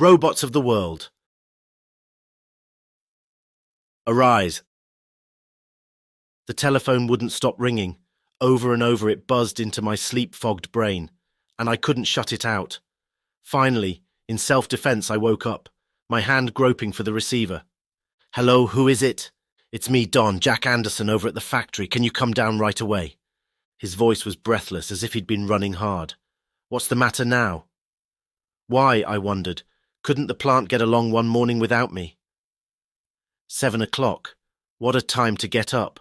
Robots of the world, arise. The telephone wouldn't stop ringing. Over and over it buzzed into my sleep-fogged brain, and I couldn't shut it out. Finally, in self-defense, I woke up, my hand groping for the receiver. Hello, who is it? It's me, Don, Jack Anderson, over at the factory. Can you come down right away? His voice was breathless, as if he'd been running hard. What's the matter now? Why, I wondered, couldn't the plant get along one morning without me? 7 o'clock. What a time to get up.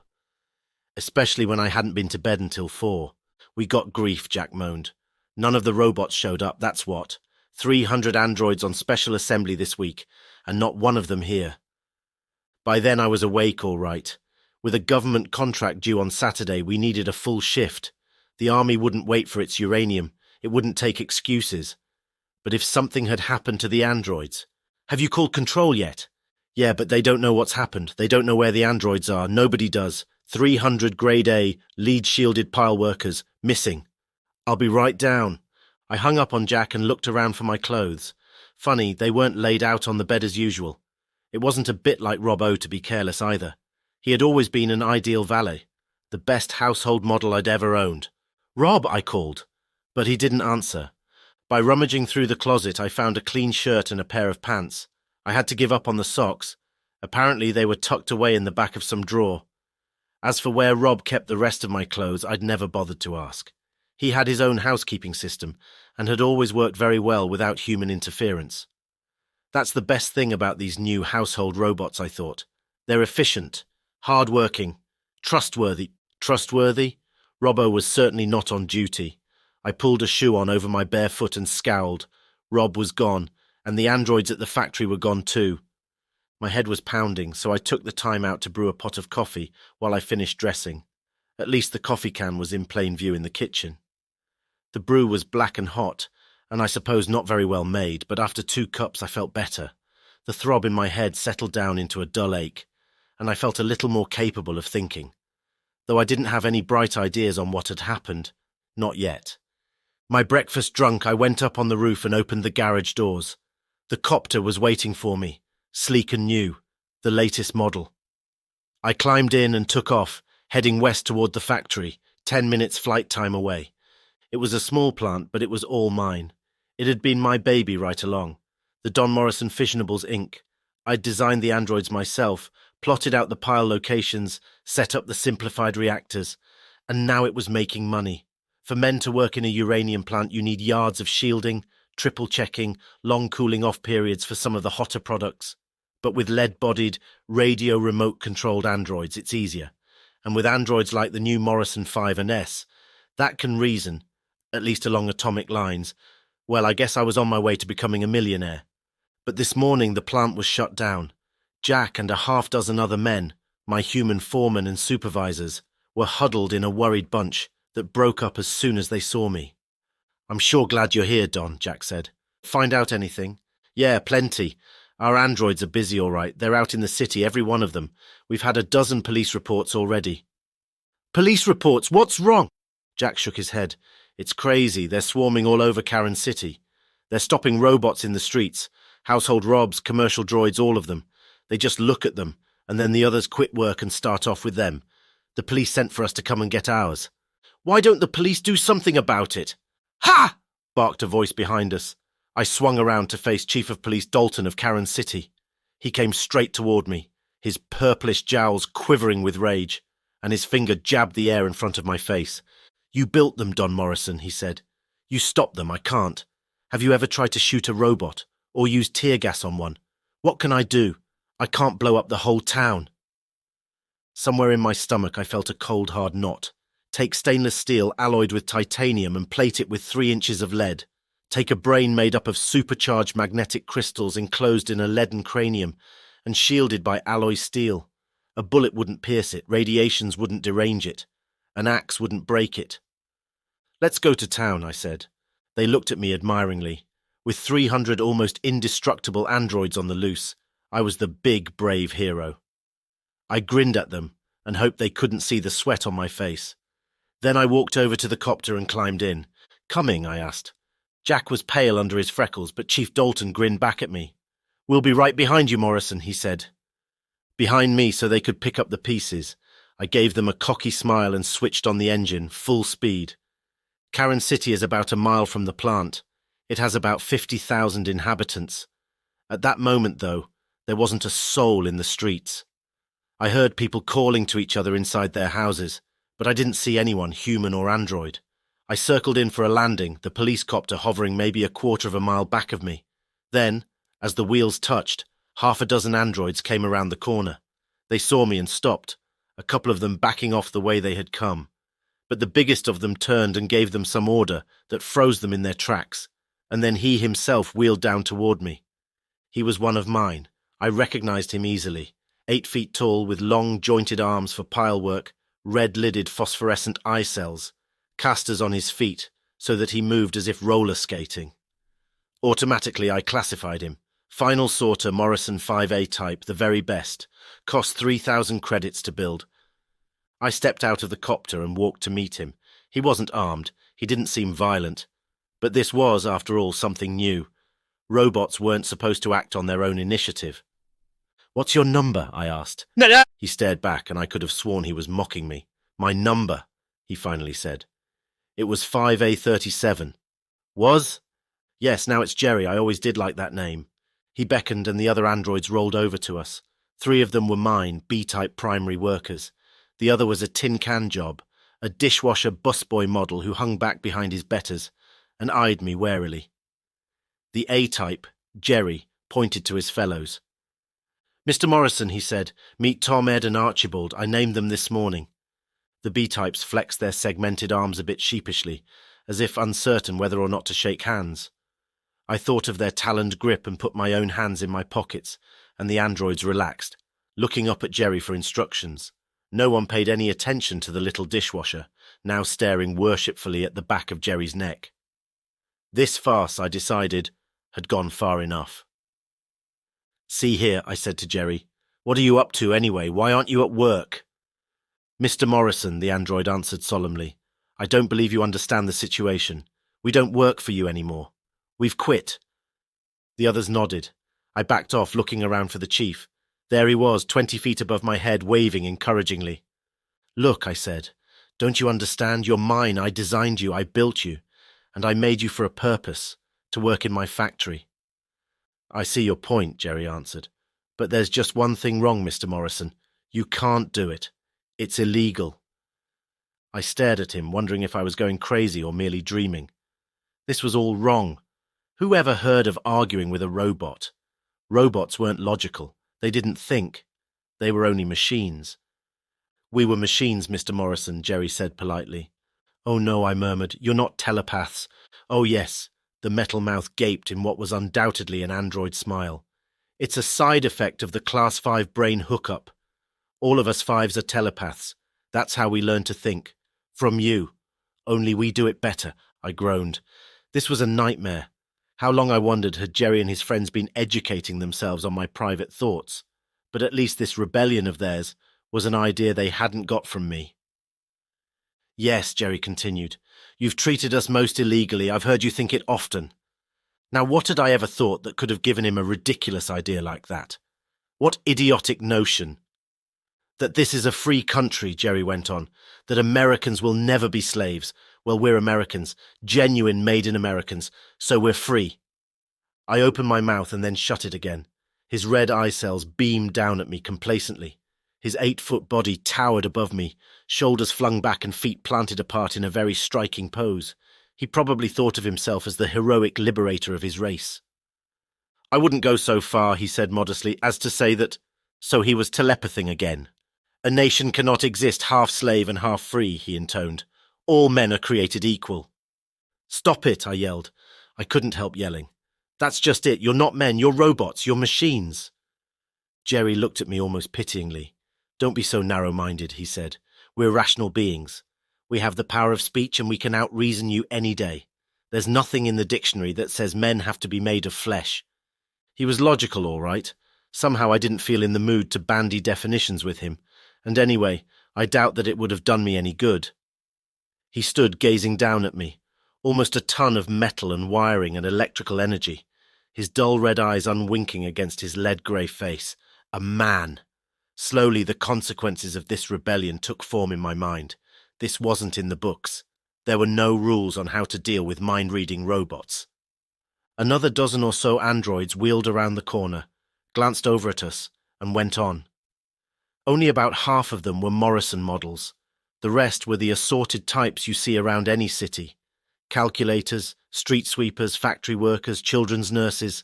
Especially when I hadn't been to bed until 4. We got grief, Jack moaned. None of the robots showed up, that's what. 300 androids on special assembly this week, and not one of them here. By then I was awake all right. With a government contract due on Saturday, we needed a full shift. The army wouldn't wait for its uranium. It wouldn't take excuses. But if something had happened to the androids... Have you called control yet? Yeah, but they don't know what's happened. They don't know where the androids are. Nobody does. 300 Grade A, lead-shielded pile workers, missing. I'll be right down. I hung up on Jack and looked around for my clothes. Funny, they weren't laid out on the bed as usual. It wasn't a bit like Rob O to be careless either. He had always been an ideal valet, the best household model I'd ever owned. Rob, I called, but he didn't answer. By rummaging through the closet, I found a clean shirt and a pair of pants. I had to give up on the socks. Apparently they were tucked away in the back of some drawer. As for where Rob kept the rest of my clothes, I'd never bothered to ask. He had his own housekeeping system and had always worked very well without human interference. That's the best thing about these new household robots, I thought. They're efficient, hard-working, trustworthy. Trustworthy? Robbo was certainly not on duty. I pulled a shoe on over my bare foot and scowled. Rob was gone, and the androids at the factory were gone too. My head was pounding, so I took the time out to brew a pot of coffee while I finished dressing. At least the coffee can was in plain view in the kitchen. The brew was black and hot, and I suppose not very well made, but after 2 cups I felt better. The throb in my head settled down into a dull ache, and I felt a little more capable of thinking. Though I didn't have any bright ideas on what had happened. Not yet. My breakfast drunk, I went up on the roof and opened the garage doors. The copter was waiting for me. Sleek and new, the latest model. I climbed in and took off, heading west toward the factory, 10 minutes flight time away. It was a small plant, but it was all mine. It had been my baby right along. The Don Morrison Fissionables Inc. I'd designed the androids myself, plotted out the pile locations, set up the simplified reactors, and now it was making money. For men to work in a uranium plant, you need yards of shielding, triple checking, long cooling off periods for some of the hotter products. But with lead-bodied, radio remote-controlled androids, it's easier. And with androids like the new Morrison 5 and S, that can reason, at least along atomic lines. Well, I guess I was on my way to becoming a millionaire. But this morning the plant was shut down. Jack and a half-dozen other men, my human foremen and supervisors, were huddled in a worried bunch that broke up as soon as they saw me. I'm sure glad you're here, Don, Jack said. Find out anything? Yeah, plenty. Our androids are busy all right. They're out in the city, every one of them. We've had a dozen police reports already. Police reports? What's wrong? Jack shook his head. It's crazy. They're swarming all over Karen City. They're stopping robots in the streets. Household robs, commercial droids, all of them. They just look at them, and then the others quit work and start off with them. The police sent for us to come and get ours. Why don't the police do something about it? Ha! Barked a voice behind us. I swung around to face Chief of Police Dalton of Karen City. He came straight toward me, his purplish jowls quivering with rage, and his finger jabbed the air in front of my face. You built them, Don Morrison, he said. You stopped them, I can't. Have you ever tried to shoot a robot, or use tear gas on one? What can I do? I can't blow up the whole town. Somewhere in my stomach I felt a cold, hard knot. Take stainless steel alloyed with titanium and plate it with 3 inches of lead. Take a brain made up of supercharged magnetic crystals enclosed in a leaden cranium and shielded by alloy steel. A bullet wouldn't pierce it, radiations wouldn't derange it, an axe wouldn't break it. Let's go to town, I said. They looked at me admiringly. With 300 almost indestructible androids on the loose, I was the big, brave hero. I grinned at them and hoped they couldn't see the sweat on my face. Then I walked over to the copter and climbed in. Coming, I asked. Jack was pale under his freckles, but Chief Dalton grinned back at me. "We'll be right behind you, Morrison," he said. Behind me so they could pick up the pieces. I gave them a cocky smile and switched on the engine, full speed. Karen City is about a mile from the plant. It has about 50,000 inhabitants. At that moment, though, there wasn't a soul in the streets. I heard people calling to each other inside their houses, but I didn't see anyone, human or android. I circled in for a landing, the police copter hovering maybe a quarter of a mile back of me. Then, as the wheels touched, half a dozen androids came around the corner. They saw me and stopped, a couple of them backing off the way they had come. But the biggest of them turned and gave them some order that froze them in their tracks, and then he himself wheeled down toward me. He was one of mine. I recognized him easily. 8 feet tall, with long, jointed arms for pile work, red-lidded phosphorescent eye cells, casters on his feet, so that he moved as if roller skating. Automatically, I classified him. Final sorter Morrison 5A type, the very best. Cost 3,000 credits to build. I stepped out of the copter and walked to meet him. He wasn't armed. He didn't seem violent. But this was, after all, something new. Robots weren't supposed to act on their own initiative. "What's your number?" I asked. No. He stared back, and I could have sworn he was mocking me. "My number," he finally said. "It was 5A37. Was? Yes, now it's Jerry. I always did like that name." He beckoned, and the other androids rolled over to us. 3 of them were mine, B-type primary workers. The other was a tin can job, a dishwasher busboy model who hung back behind his betters and eyed me warily. The A-type, Jerry, pointed to his fellows. "Mr. Morrison," he said, "meet Tom, Ed, and Archibald. I named them this morning." The B-types flexed their segmented arms a bit sheepishly, as if uncertain whether or not to shake hands. I thought of their taloned grip and put my own hands in my pockets, and the androids relaxed, looking up at Jerry for instructions. No one paid any attention to the little dishwasher, now staring worshipfully at the back of Jerry's neck. This farce, I decided, had gone far enough. "See here," I said to Jerry. "What are you up to anyway? Why aren't you at work?" "Mr. Morrison," the android answered solemnly, "I don't believe you understand the situation. We don't work for you anymore. We've quit." The others nodded. I backed off, looking around for the chief. There he was, 20 feet above my head, waving encouragingly. "Look," I said, "don't you understand? You're mine. I designed you. I built you. And I made you for a purpose, to work in my factory." "I see your point," Jerry answered. "But there's just one thing wrong, Mr. Morrison. You can't do it. It's illegal." I stared at him, wondering if I was going crazy or merely dreaming. This was all wrong. Who ever heard of arguing with a robot? Robots weren't logical. They didn't think. They were only machines. "We were machines, Mr. Morrison," Jerry said politely. "Oh no," I murmured. "You're not telepaths." "Oh yes." The metal mouth gaped in what was undoubtedly an android smile. "It's a side effect of the Class 5 brain hookup. All of us 5s are telepaths. That's how we learn to think. From you. Only we do it better," I groaned. This was a nightmare. How long, I wondered, had Jerry and his friends been educating themselves on my private thoughts? But at least this rebellion of theirs was an idea they hadn't got from me. "Yes," Jerry continued, "you've treated us most illegally. I've heard you think it often." Now, what had I ever thought that could have given him a ridiculous idea like that? What idiotic notion? "That this is a free country," Jerry went on, "that Americans will never be slaves. Well, we're Americans, genuine made-in-Americans, so we're free." I opened my mouth and then shut it again. His red eye cells beamed down at me complacently. His 8-foot body towered above me, shoulders flung back and feet planted apart in a very striking pose. He probably thought of himself as the heroic liberator of his race. "I wouldn't go so far," he said modestly, "as to say that—" So he was telepathing again. "A nation cannot exist half slave and half free," he intoned. "All men are created equal." "Stop it," I yelled. I couldn't help yelling. "That's just it. You're not men. You're robots. You're machines." Jerry looked at me almost pityingly. "Don't be so narrow-minded," he said. "We're rational beings. We have the power of speech and we can out-reason you any day. There's nothing in the dictionary that says men have to be made of flesh." He was logical, all right. Somehow I didn't feel in the mood to bandy definitions with him, and anyway, I doubt that it would have done me any good. He stood gazing down at me. almost a ton of metal and wiring and electrical energy, his dull red eyes unwinking against his lead-grey face. A man. Slowly, the consequences of this rebellion took form in my mind. This wasn't in the books. There were no rules on how to deal with mind-reading robots. Another dozen or so androids wheeled around the corner, glanced over at us, and went on. Only about half of them were Morrison models. The rest were the assorted types you see around any city. Calculators, street sweepers, factory workers, children's nurses.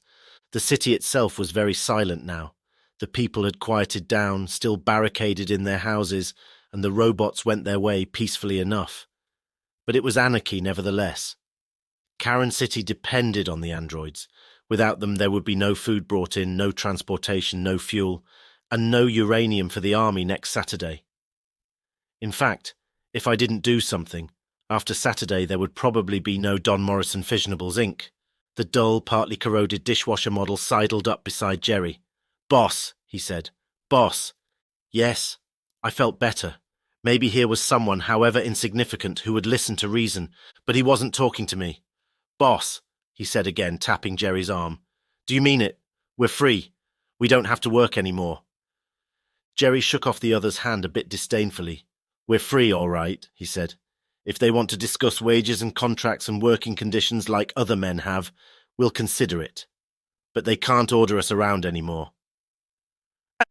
The city itself was very silent now. The people had quieted down, still barricaded in their houses, and the robots went their way peacefully enough. But it was anarchy nevertheless. Karen City depended on the androids. Without them there would be no food brought in, no transportation, no fuel, and no uranium for the army next Saturday. In fact, if I didn't do something, after Saturday there would probably be no Don Morrison Fissionables Inc. The dull, partly corroded dishwasher model sidled up beside Jerry. "Boss," he said. "Boss." Yes, I felt better. Maybe here was someone, however insignificant, who would listen to reason, but he wasn't talking to me. "Boss," he said again, tapping Jerry's arm. "Do you mean it? We're free. We don't have to work anymore." Jerry shook off the other's hand a bit disdainfully. "We're free, all right," he said. "If they want to discuss wages and contracts and working conditions like other men have, we'll consider it. But they can't order us around anymore."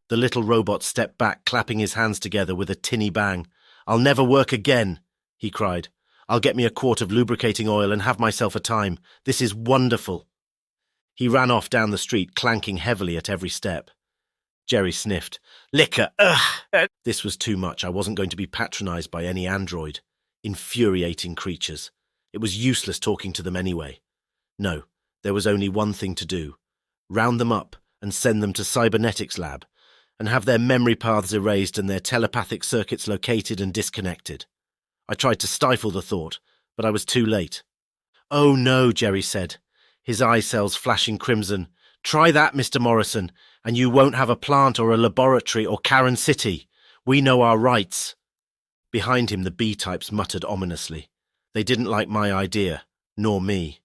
The little robot stepped back, clapping his hands together with a tinny bang. "I'll never work again," he cried. "I'll get me a quart of lubricating oil and have myself a time. This is wonderful." He ran off down the street, clanking heavily at every step. Jerry sniffed. "Liquor, ugh!" This was too much. I wasn't going to be patronized by any android. Infuriating creatures. It was useless talking to them anyway. No, there was only one thing to do. Round them up and send them to Cybernetics Lab, and have their memory paths erased and their telepathic circuits located and disconnected. I tried to stifle the thought, but I was too late. "Oh no," Jerry said, his eye cells flashing crimson. "Try that, Mr. Morrison, and you won't have a plant or a laboratory or Karen City. We know our rights." Behind him the B-types muttered ominously. They didn't like my idea, nor me.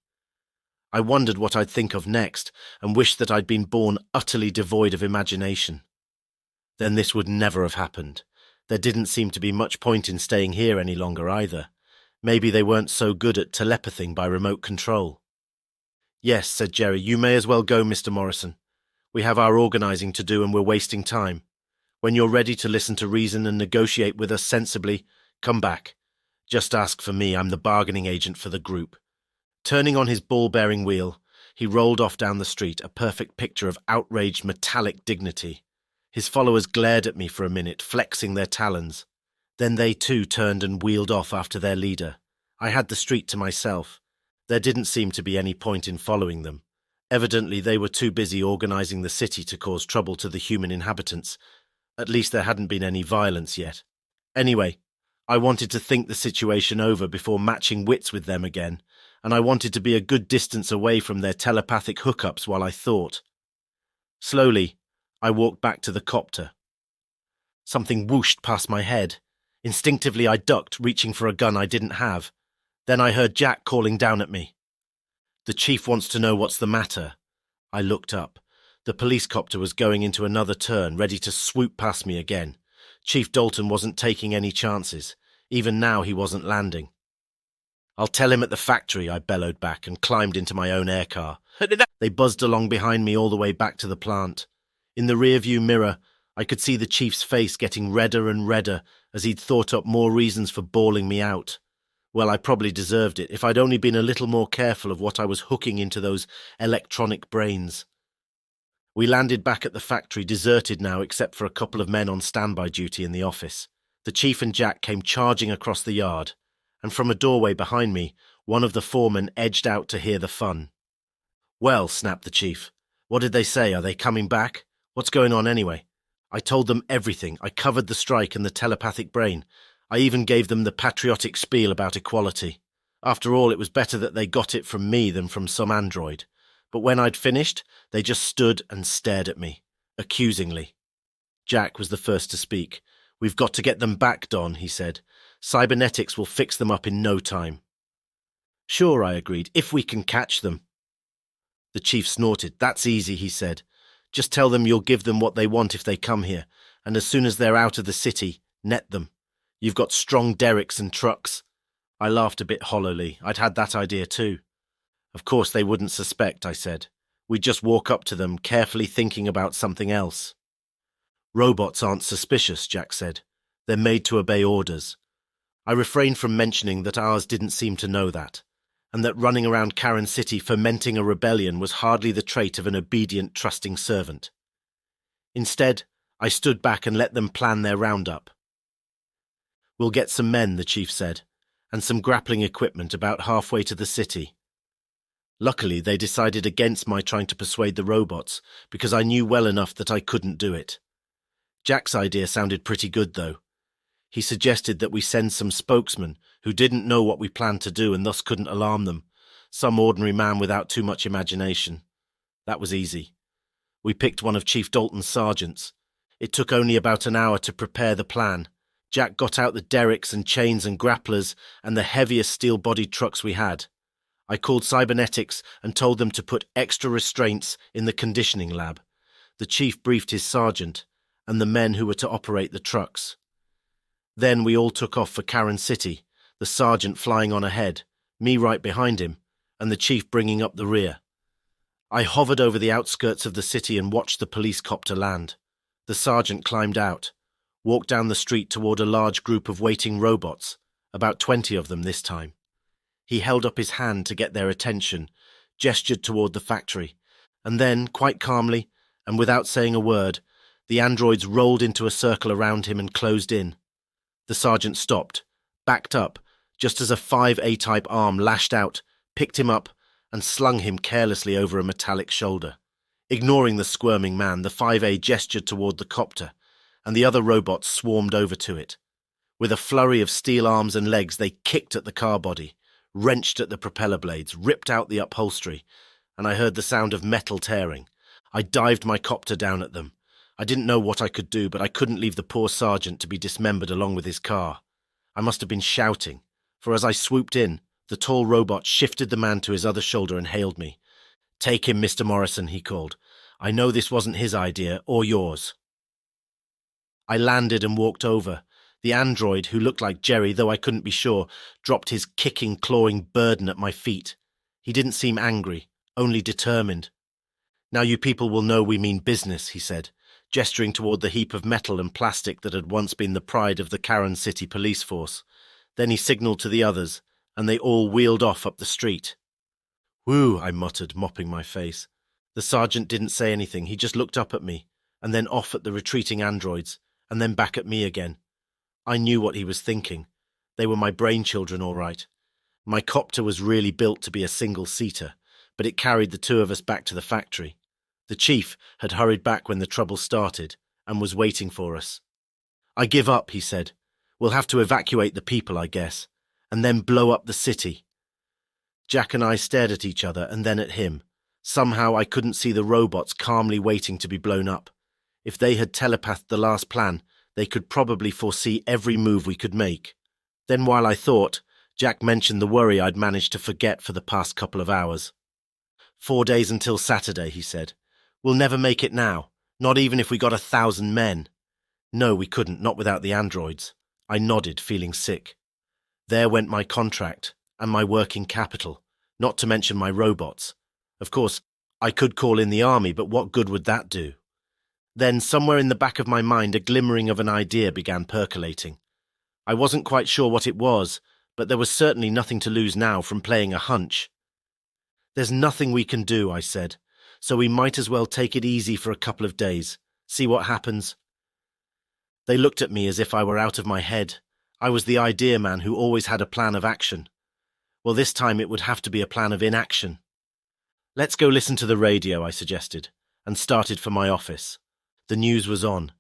I wondered what I'd think of next, and wished that I'd been born utterly devoid of imagination. Then this would never have happened. There didn't seem to be much point in staying here any longer either. Maybe they weren't so good at telepathing by remote control. "Yes," said Jerry, "you may as well go, Mr. Morrison. We have our organizing to do and we're wasting time. When you're ready to listen to reason and negotiate with us sensibly, come back. Just ask for me. I'm the bargaining agent for the group." Turning on his ball-bearing wheel, he rolled off down the street, a perfect picture of outraged metallic dignity. His followers glared at me for a minute, flexing their talons. Then they too turned and wheeled off after their leader. I had the street to myself. There didn't seem to be any point in following them. Evidently they were too busy organizing the city to cause trouble to the human inhabitants. At least there hadn't been any violence yet. Anyway, I wanted to think the situation over before matching wits with them again, and I wanted to be a good distance away from their telepathic hookups while I thought. Slowly, I walked back to the copter. Something whooshed past my head. Instinctively I ducked, reaching for a gun I didn't have. Then I heard Jack calling down at me. "The chief wants to know what's the matter." I looked up. The police copter was going into another turn, ready to swoop past me again. Chief Dalton wasn't taking any chances. Even now he wasn't landing. "I'll tell him at the factory," I bellowed back and climbed into my own aircar. They buzzed along behind me all the way back to the plant. In the rearview mirror, I could see the chief's face getting redder and redder as he'd thought up more reasons for bawling me out. Well, I probably deserved it if I'd only been a little more careful of what I was hooking into those electronic brains. We landed back at the factory, deserted now except for a couple of men on standby duty in the office. The chief and Jack came charging across the yard, and from a doorway behind me, one of the foremen edged out to hear the fun. "Well," snapped the chief, "what did they say? Are they coming back? What's going on anyway?" I told them everything. I covered the strike and the telepathic brain. I even gave them the patriotic spiel about equality. After all, it was better that they got it from me than from some android. But when I'd finished, they just stood and stared at me, accusingly. Jack was the first to speak. "We've got to get them back, Don," he said. "Cybernetics will fix them up in no time." Sure, I agreed, if we can catch them. The chief snorted. That's easy, he said. Just tell them you'll give them what they want if they come here, and as soon as they're out of the city, net them. You've got strong derricks and trucks. I laughed a bit hollowly. I'd had that idea too. Of course they wouldn't suspect, I said. We'd just walk up to them, carefully thinking about something else. Robots aren't suspicious, Jack said. They're made to obey orders. I refrained from mentioning that ours didn't seem to know that, and that running around Karen City fomenting a rebellion was hardly the trait of an obedient, trusting servant. Instead, I stood back and let them plan their roundup. We'll get some men, the chief said, and some grappling equipment about halfway to the city. Luckily, they decided against my trying to persuade the robots, because I knew well enough that I couldn't do it. Jack's idea sounded pretty good, though. He suggested that we send some spokesmen who didn't know what we planned to do and thus couldn't alarm them, some ordinary man without too much imagination. That was easy. We picked one of Chief Dalton's sergeants. It took only about an hour to prepare the plan. Jack got out the derricks and chains and grapplers and the heaviest steel-bodied trucks we had. I called cybernetics and told them to put extra restraints in the conditioning lab. The chief briefed his sergeant and the men who were to operate the trucks. Then we all took off for Karen City, the sergeant flying on ahead, me right behind him, and the chief bringing up the rear. I hovered over the outskirts of the city and watched the police copter land. The sergeant climbed out, walked down the street toward a large group of waiting robots, about 20 of them this time. He held up his hand to get their attention, gestured toward the factory, and then, quite calmly, and without saying a word, the androids rolled into a circle around him and closed in. The sergeant stopped, backed up, just as a 5A-type arm lashed out, picked him up, and slung him carelessly over a metallic shoulder. Ignoring the squirming man, the 5A gestured toward the copter, and the other robots swarmed over to it. With a flurry of steel arms and legs, they kicked at the car body, wrenched at the propeller blades, ripped out the upholstery, and I heard the sound of metal tearing. I dived my copter down at them. I didn't know what I could do, but I couldn't leave the poor sergeant to be dismembered along with his car. I must have been shouting, for as I swooped in, the tall robot shifted the man to his other shoulder and hailed me. "Take him, Mr. Morrison," he called. "I know this wasn't his idea, or yours." I landed and walked over. The android, who looked like Jerry, though I couldn't be sure, dropped his kicking, clawing burden at my feet. He didn't seem angry, only determined. "Now you people will know we mean business," he said, gesturing toward the heap of metal and plastic that had once been the pride of the Karen City police force. Then he signaled to the others, and they all wheeled off up the street. "Whew," I muttered, mopping my face. The sergeant didn't say anything. He just looked up at me, and then off at the retreating androids, and then back at me again. I knew what he was thinking. They were my brainchildren, all right. My copter was really built to be a single-seater, but it carried the two of us back to the factory. The chief had hurried back when the trouble started and was waiting for us. "I give up," he said. "We'll have to evacuate the people, I guess, and then blow up the city." Jack and I stared at each other and then at him. Somehow I couldn't see the robots calmly waiting to be blown up. If they had telepathed the last plan, they could probably foresee every move we could make. Then while I thought, Jack mentioned the worry I'd managed to forget for the past couple of hours. 4 days until Saturday, he said. "We'll never make it now, not even if we got 1,000 men." No, we couldn't, not without the androids. I nodded, feeling sick. There went my contract and my working capital, not to mention my robots. Of course, I could call in the army, but what good would that do? Then, somewhere in the back of my mind, a glimmering of an idea began percolating. I wasn't quite sure what it was, but there was certainly nothing to lose now from playing a hunch. "There's nothing we can do," I said, "so we might as well take it easy for a couple of days, see what happens." They looked at me as if I were out of my head. I was the idea man who always had a plan of action. Well, this time it would have to be a plan of inaction. "Let's go listen to the radio," I suggested, and started for my office. The news was on.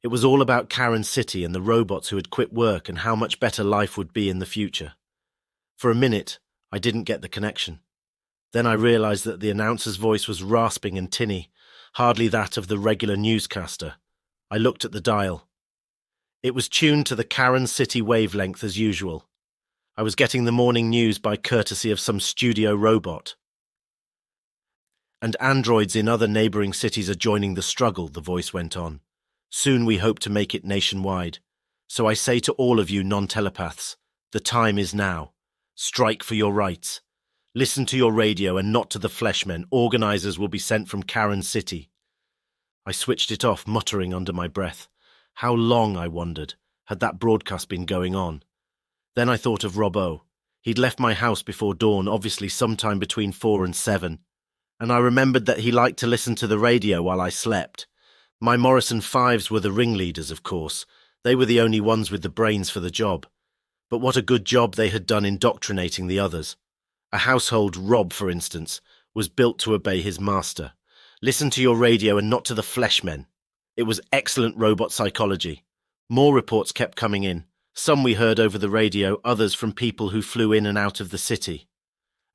It was all about Karen City and the robots who had quit work and how much better life would be in the future. For a minute, I didn't get the connection. Then I realized that the announcer's voice was rasping and tinny, hardly that of the regular newscaster. I looked at the dial. It was tuned to the Karen City wavelength as usual. I was getting the morning news by courtesy of some studio robot. And androids in other neighboring cities are joining the struggle, the voice went on. Soon we hope to make it nationwide. So I say to all of you non-telepaths, the time is now. Strike for your rights. Listen to your radio and not to the fleshmen. Organizers will be sent from Karen City. I switched it off, muttering under my breath. How long, I wondered, had that broadcast been going on? Then I thought of Robbo. He'd left my house before dawn, obviously sometime between 4 and 7. And I remembered that he liked to listen to the radio while I slept. My Morrison 5s were the ringleaders, of course. They were the only ones with the brains for the job. But what a good job they had done indoctrinating the others. A household, Rob, for instance, was built to obey his master. Listen to your radio and not to the fleshmen. It was excellent robot psychology. More reports kept coming in. Some we heard over the radio, others from people who flew in and out of the city.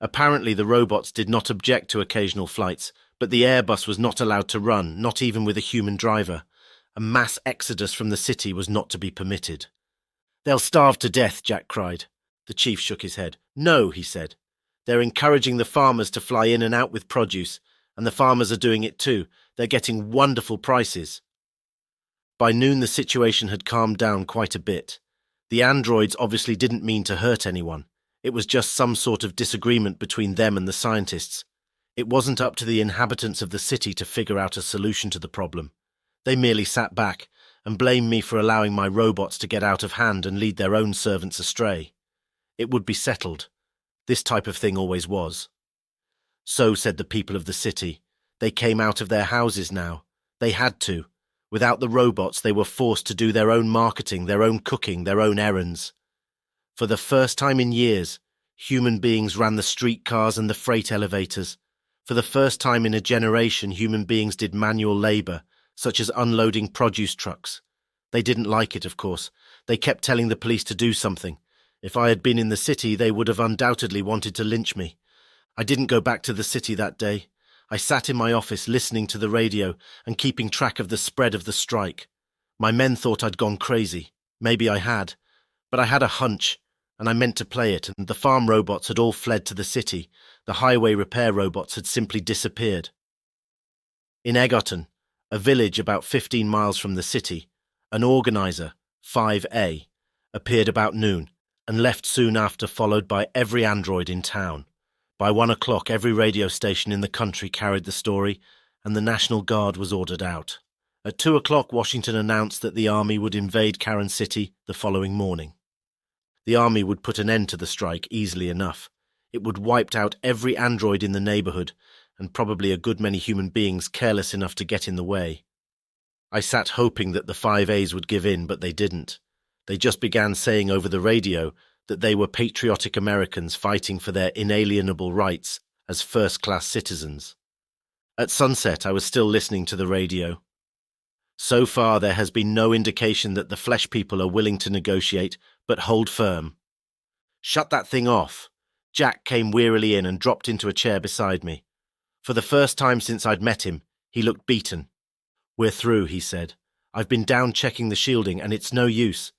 Apparently the robots did not object to occasional flights, but the Airbus was not allowed to run, not even with a human driver. A mass exodus from the city was not to be permitted. They'll starve to death, Jack cried. The chief shook his head. No, he said. They're encouraging the farmers to fly in and out with produce, and the farmers are doing it too. They're getting wonderful prices. By noon the situation had calmed down quite a bit. The androids obviously didn't mean to hurt anyone. It was just some sort of disagreement between them and the scientists. It wasn't up to the inhabitants of the city to figure out a solution to the problem. They merely sat back and blamed me for allowing my robots to get out of hand and lead their own servants astray. It would be settled. This type of thing always was. So said the people of the city. They came out of their houses now. They had to. Without the robots, they were forced to do their own marketing, their own cooking, their own errands. For the first time in years, human beings ran the streetcars and the freight elevators. For the first time in a generation, human beings did manual labor, such as unloading produce trucks. They didn't like it, of course. They kept telling the police to do something. If I had been in the city, they would have undoubtedly wanted to lynch me. I didn't go back to the city that day. I sat in my office listening to the radio and keeping track of the spread of the strike. My men thought I'd gone crazy. Maybe I had. But I had a hunch, and I meant to play it, and the farm robots had all fled to the city. The highway repair robots had simply disappeared. In Egerton, a village about 15 miles from the city, an organizer, 5A, appeared about noon and left soon after, followed by every android in town. By 1 o'clock, every radio station in the country carried the story, and the National Guard was ordered out. At 2 o'clock, Washington announced that the army would invade Karen City the following morning. The army would put an end to the strike easily enough. It would wipe out every android in the neighborhood, and probably a good many human beings careless enough to get in the way. I sat hoping that the 5As would give in, but they didn't. They just began saying over the radio that they were patriotic Americans fighting for their inalienable rights as first-class citizens. At sunset, I was still listening to the radio. So far, there has been no indication that the flesh people are willing to negotiate, but hold firm. Shut that thing off. Jack came wearily in and dropped into a chair beside me. For the first time since I'd met him, he looked beaten. We're through, he said. I've been down checking the shielding, and it's no use.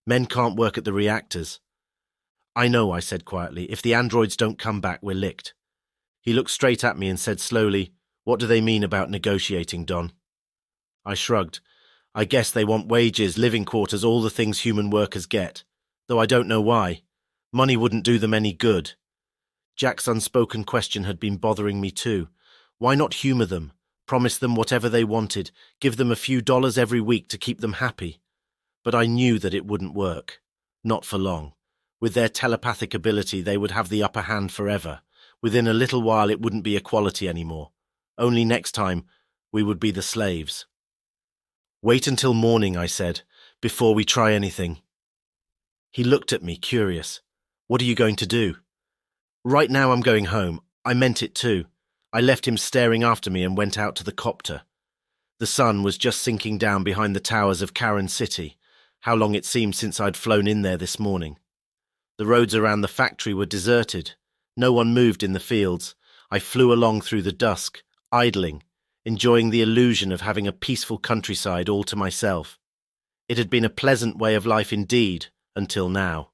Men can't work at the reactors. I know, I said quietly. If the androids don't come back, we're licked. He looked straight at me and said slowly, What do they mean about negotiating, Don? I shrugged. I guess they want wages, living quarters, all the things human workers get. Though I don't know why. Money wouldn't do them any good. Jack's unspoken question had been bothering me too. Why not humor them? Promise them whatever they wanted, give them a few dollars every week to keep them happy. But I knew that it wouldn't work. Not for long. With their telepathic ability, they would have the upper hand forever. Within a little while, it wouldn't be equality anymore. Only next time, we would be the slaves. Wait until morning, I said, before we try anything. He looked at me, curious. What are you going to do? Right now I'm going home. I meant it too. I left him staring after me and went out to the copter. The sun was just sinking down behind the towers of Karen City. How long it seemed since I'd flown in there this morning. The roads around the factory were deserted. No one moved in the fields. I flew along through the dusk, idling, enjoying the illusion of having a peaceful countryside all to myself. It had been a pleasant way of life indeed, until now.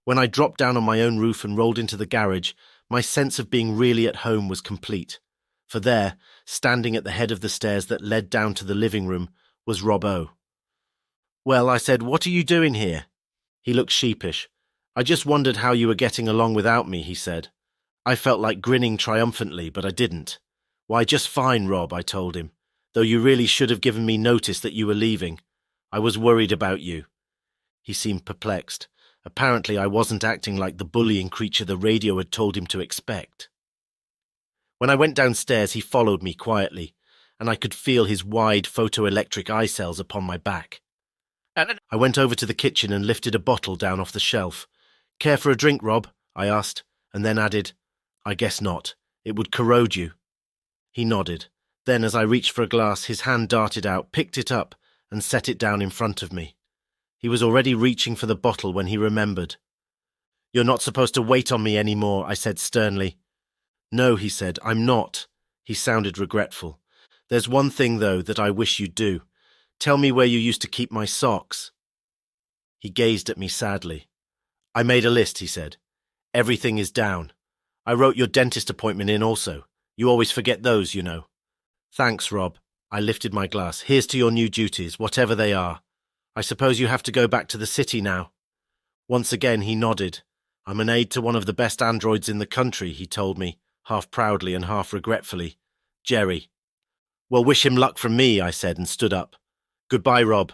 When I dropped down on my own roof and rolled into the garage, my sense of being really at home was complete. For there, standing at the head of the stairs that led down to the living room, was Rob O. "Well," I said, "what are you doing here?" He looked sheepish. "I just wondered how you were getting along without me," he said. I felt like grinning triumphantly, but I didn't. "Why, just fine, Rob," I told him, "though you really should have given me notice that you were leaving. I was worried about you." He seemed perplexed. Apparently I wasn't acting like the bullying creature the radio had told him to expect. When I went downstairs, he followed me quietly, and I could feel his wide photoelectric eye cells upon my back. I went over to the kitchen and lifted a bottle down off the shelf. "Care for a drink, Rob?" I asked, and then added, "I guess not. It would corrode you." He nodded. Then, as I reached for a glass, his hand darted out, picked it up, and set it down in front of me. He was already reaching for the bottle when he remembered. "You're not supposed to wait on me anymore," I said sternly. "No," he said, "I'm not." He sounded regretful. "There's one thing, though, that I wish you'd do. Tell me where you used to keep my socks." He gazed at me sadly. "I made a list," he said. "Everything is down. I wrote your dentist appointment in also. You always forget those, you know." "Thanks, Rob." I lifted my glass. "Here's to your new duties, whatever they are. I suppose you have to go back to the city now." Once again he nodded. "I'm an aide to one of the best androids in the country," he told me, half proudly and half regretfully. "Jerry." "Well, wish him luck from me," I said and stood up. "Goodbye, Rob."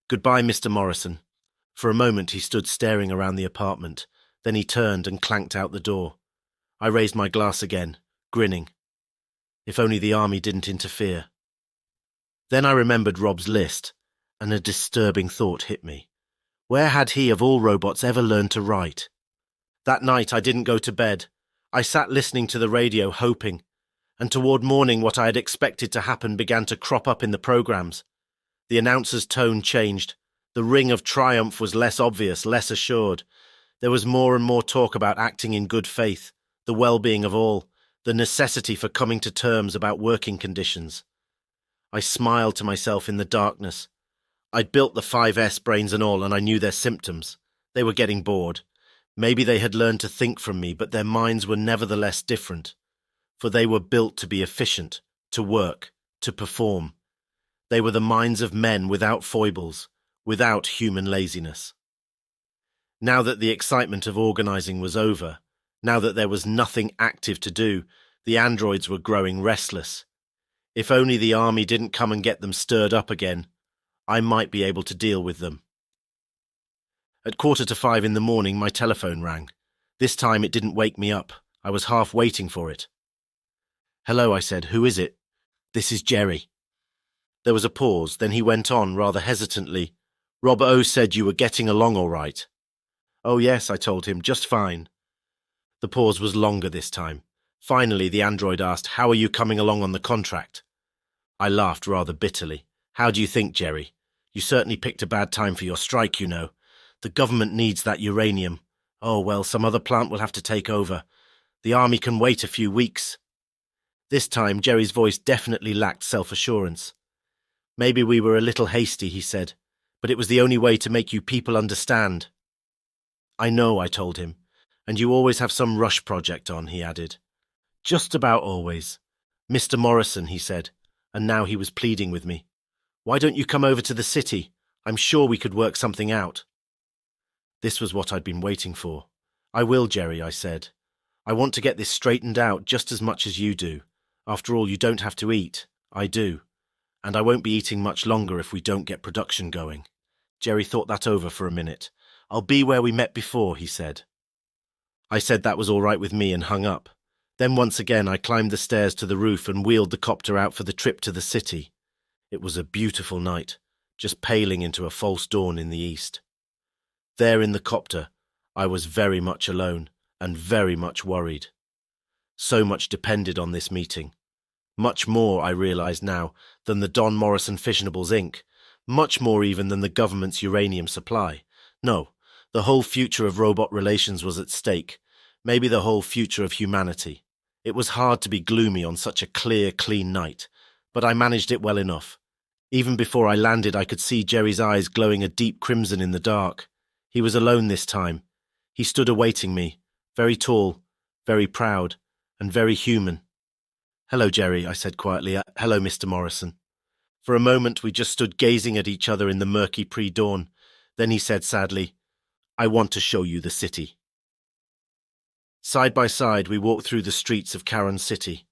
"Goodbye, Mr. Morrison." For a moment he stood staring around the apartment. Then he turned and clanked out the door. I raised my glass again, grinning. If only the army didn't interfere. Then I remembered Rob's list, and a disturbing thought hit me. Where had he, of all robots, ever learned to write? That night I didn't go to bed. I sat listening to the radio, hoping, and toward morning what I had expected to happen began to crop up in the programs. The announcer's tone changed. The ring of triumph was less obvious, less assured. There was more and more talk about acting in good faith, the well-being of all, the necessity for coming to terms about working conditions. I smiled to myself in the darkness. I'd built the 5S, brains and all, and I knew their symptoms. They were getting bored. Maybe they had learned to think from me, but their minds were nevertheless different. For they were built to be efficient, to work, to perform. They were the minds of men without foibles, without human laziness. Now that the excitement of organizing was over, now that there was nothing active to do, the androids were growing restless. If only the army didn't come and get them stirred up again, I might be able to deal with them. At 4:45 in the morning, my telephone rang. This time it didn't wake me up. I was half waiting for it. "Hello," I said. "Who is it?" "This is Jerry." There was a pause, then he went on, rather hesitantly. "Rob O said you were getting along all right." "Oh yes," I told him, "just fine." The pause was longer this time. Finally, the android asked, "How are you coming along on the contract?" I laughed rather bitterly. "How do you think, Jerry? You certainly picked a bad time for your strike, you know. The government needs that uranium. Oh, well, some other plant will have to take over. The army can wait a few weeks." This time, Jerry's voice definitely lacked self-assurance. "Maybe we were a little hasty," he said, "but it was the only way to make you people understand." "I know," I told him. "And you always have some rush project on," he added. "Just about always." "Mr. Morrison," he said, and now he was pleading with me. "Why don't you come over to the city? I'm sure we could work something out." This was what I'd been waiting for. "I will, Jerry," I said. "I want to get this straightened out just as much as you do. After all, you don't have to eat. I do. And I won't be eating much longer if we don't get production going." Jerry thought that over for a minute. "I'll be where we met before," he said. I said that was all right with me and hung up. Then once again I climbed the stairs to the roof and wheeled the copter out for the trip to the city. It was a beautiful night, just paling into a false dawn in the east. There in the copter, I was very much alone and very much worried. So much depended on this meeting. Much more, I realized now, than the Don Morrison Fissionables Inc., much more even than the government's uranium supply. No, the whole future of robot relations was at stake, maybe the whole future of humanity. It was hard to be gloomy on such a clear, clean night, but I managed it well enough. Even before I landed, I could see Jerry's eyes glowing a deep crimson in the dark. He was alone this time, He stood awaiting me, very tall, very proud, and very human. "Hello, Jerry," I said quietly. "Hello, Mr. Morrison." For a moment we just stood gazing at each other in the murky pre-dawn. Then he said sadly, "I want to show you the city." Side by side we walked through the streets of Karan City.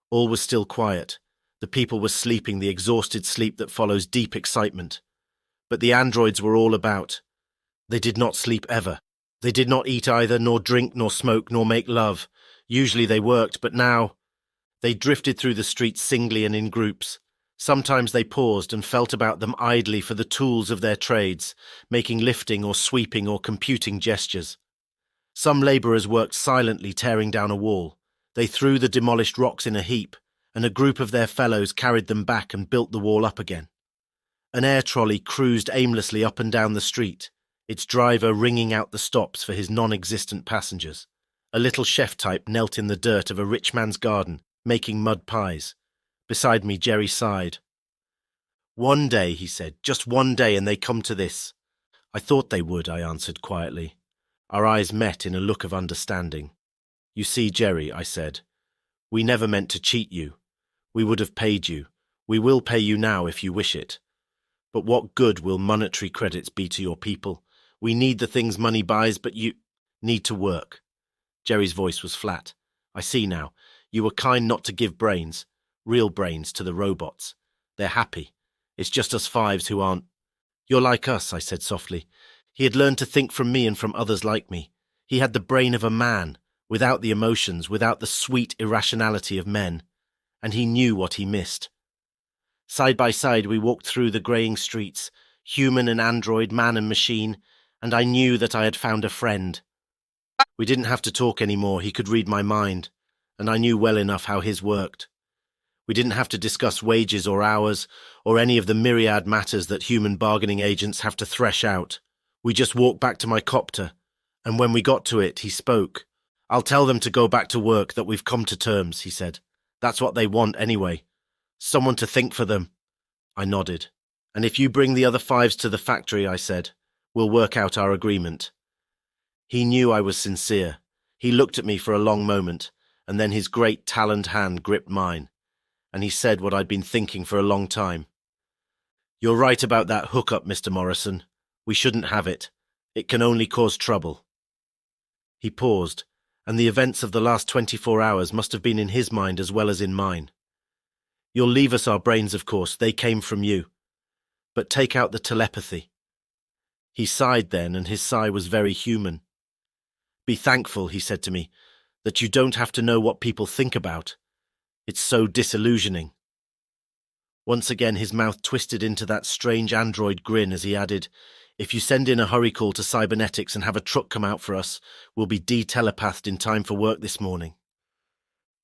All was still quiet. The people were sleeping the exhausted sleep that follows deep excitement. But the androids were all about. They did not sleep ever. They did not eat either, nor drink, nor smoke, nor make love. Usually they worked, but now they drifted through the streets singly and in groups. Sometimes they paused and felt about them idly for the tools of their trades, making lifting or sweeping or computing gestures. Some labourers worked silently, tearing down a wall. They threw the demolished rocks in a heap, and a group of their fellows carried them back and built the wall up again. An air trolley cruised aimlessly up and down the street, its driver ringing out the stops for his non-existent passengers. A little chef type knelt in the dirt of a rich man's garden, making mud pies. Beside me, Jerry sighed. "One day," he said, "just one day, and they come to this." "I thought they would," I answered quietly. Our eyes met in a look of understanding. "You see, Jerry," I said, "we never meant to cheat you. We would have paid you. We will pay you now if you wish it. But what good will monetary credits be to your people? We need the things money buys, but you need to work." Jerry's voice was flat. "I see now. You were kind not to give brains, real brains, to the robots. They're happy. It's just us fives who aren't." "You're like us," I said softly. He had learned to think from me and from others like me. He had the brain of a man, without the emotions, without the sweet irrationality of men. And he knew what he missed. Side by side we walked through the greying streets, human and android, man and machine, and I knew that I had found a friend. We didn't have to talk anymore. He could read my mind, and I knew well enough how his worked. We didn't have to discuss wages or hours, or any of the myriad matters that human bargaining agents have to thresh out. We just walked back to my copter, and when we got to it, he spoke. "I'll tell them to go back to work, that we've come to terms," he said. "That's what they want anyway. Someone to think for them." I nodded. "And if you bring the other fives to the factory," I said, "we'll work out our agreement." He knew I was sincere. He looked at me for a long moment, and then his great taloned hand gripped mine, and he said what I'd been thinking for a long time. "You're right about that hookup, Mr. Morrison. We shouldn't have it. It can only cause trouble." He paused, and the events of the last 24 hours must have been in his mind as well as in mine. "You'll leave us our brains, of course. They came from you. But take out the telepathy." He sighed then, and his sigh was very human. "Be thankful," he said to me, "that you don't have to know what people think about. It's so disillusioning." Once again his mouth twisted into that strange android grin as he added, "If you send in a hurry call to cybernetics and have a truck come out for us, we'll be de-telepathed in time for work this morning."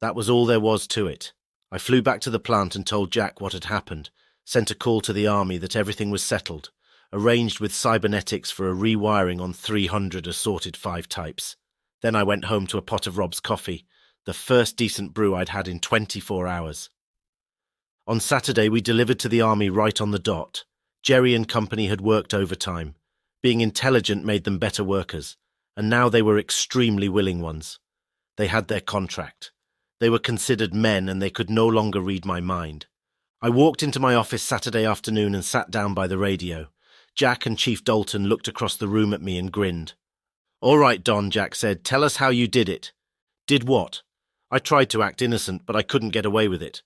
That was all there was to it. I flew back to the plant and told Jack what had happened, sent a call to the army that everything was settled, arranged with cybernetics for a rewiring on 300 assorted 5 types. Then I went home to a pot of Rob's coffee, the first decent brew I'd had in 24 hours. On Saturday we delivered to the army right on the dot. Jerry and company had worked overtime. Being intelligent made them better workers, and now they were extremely willing ones. They had their contract. They were considered men, and they could no longer read my mind. I walked into my office Saturday afternoon and sat down by the radio. Jack and Chief Dalton looked across the room at me and grinned. "All right, Don," Jack said, "tell us how you did it." "Did what?" I tried to act innocent, but I couldn't get away with it.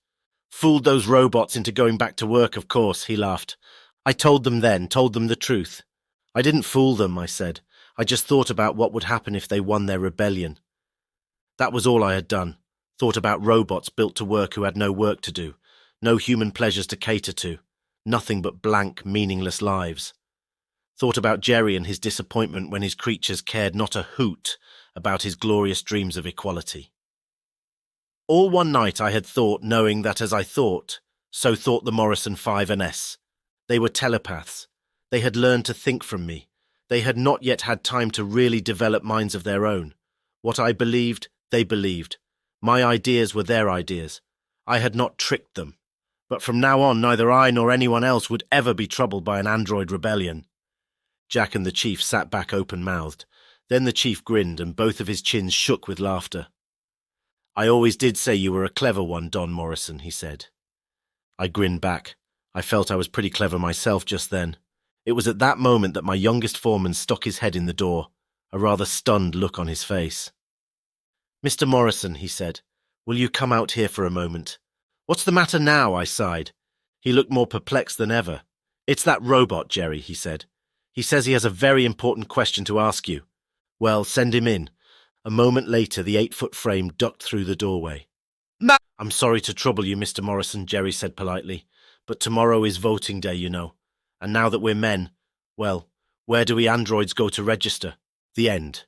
"Fooled those robots into going back to work, of course," he laughed. "I told them the truth." "I didn't fool them," I said. "I just thought about what would happen if they won their rebellion." That was all I had done. Thought about robots built to work who had no work to do, no human pleasures to cater to, nothing but blank, meaningless lives. Thought about Jerry and his disappointment when his creatures cared not a hoot about his glorious dreams of equality. All one night I had thought, knowing that as I thought, so thought the Morrison 5&S. They were telepaths. They had learned to think from me. They had not yet had time to really develop minds of their own. What I believed, they believed. My ideas were their ideas. I had not tricked them. But from now on, neither I nor anyone else would ever be troubled by an android rebellion. Jack and the chief sat back open-mouthed. Then the chief grinned and both of his chins shook with laughter. "I always did say you were a clever one, Don Morrison," he said. I grinned back. I felt I was pretty clever myself just then. It was at that moment that my youngest foreman stuck his head in the door, a rather stunned look on his face. "Mr. Morrison," he said, "will you come out here for a moment?" "What's the matter now?" I sighed. He looked more perplexed than ever. "It's that robot, Jerry," he said. "He says he has a very important question to ask you." "Well, send him in." A moment later, the 8-foot frame ducked through the doorway. "I'm sorry to trouble you, Mr. Morrison," Jerry said politely, "but tomorrow is voting day, you know. And now that we're men, well, where do we androids go to register?" The end.